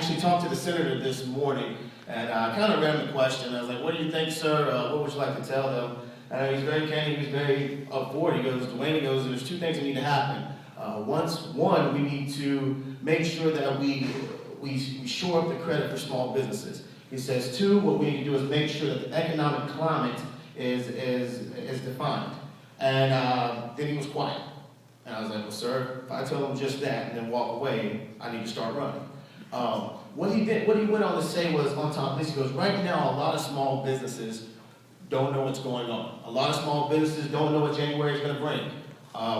actually talked to the senator this morning, and I kind of ran the question. I was like, what do you think, sir? What would you like to tell them? And he's very candid, he's very upfront. He goes, Dwayne, he goes, there's two things that need to happen. One, we need to make sure that we shore up the credit for small businesses. He says, two, what we need to do is make sure that the economic climate is defined. And then he was quiet. And I was like, well, sir, if I tell him just that and then walk away, I need to start running. What he went on to say was, on top of this, he goes, right now, a lot of small businesses don't know what's going on. A lot of small businesses don't know what January is going to bring.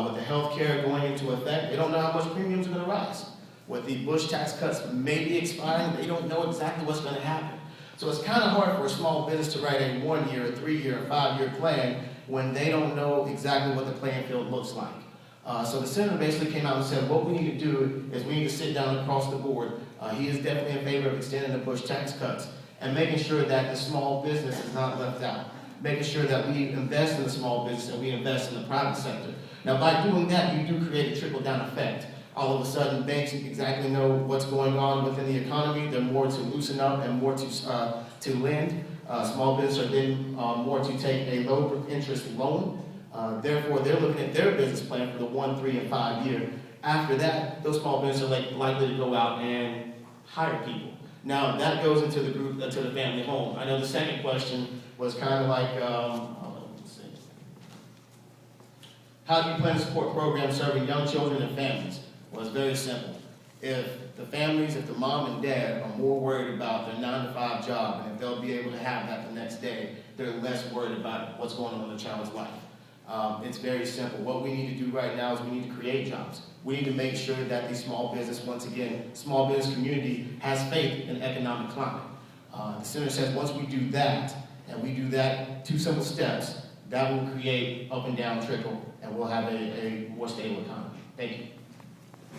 With the health care going into effect, they don't know how much premiums are going to rise. With the Bush tax cuts maybe expiring, they don't know exactly what's going to happen. So it's kind of hard for a small business to write a 1 year, a 3 year, a 5 year plan when they don't know exactly what the playing field looks like. So the senator basically came out and said, what we need to do is we need to sit down across the board. He is definitely in favor of extending the Bush tax cuts and making sure that the small business is not left out. Making sure that we invest in the small business and we invest in the private sector. Now, by doing that, you do create a trickle-down effect. All of a sudden, banks exactly know what's going on within the economy. They're more to loosen up and more to lend. Small businesses are then more to take a low-interest loan. Therefore, they're looking at their business plan for the 1, 3, and 5 year. After that, those small businesses are likely to go out and hire people. Now, that goes into the group, to the family home. I know the second question was kind of like, let's see. How do you plan to support programs serving young children and families? Well, it's very simple. If the mom and dad are more worried about their 9 to 5 job, and if they'll be able to have that the next day, they're less worried about what's going on in the child's life. It's very simple. What we need to do right now is we need to create jobs. We need to make sure that the small business, once again, small business community has faith in economic climate. The senator says once we do that, and we do that 2 simple steps, that will create up and down trickle, and we'll have a more stable economy. Thank you.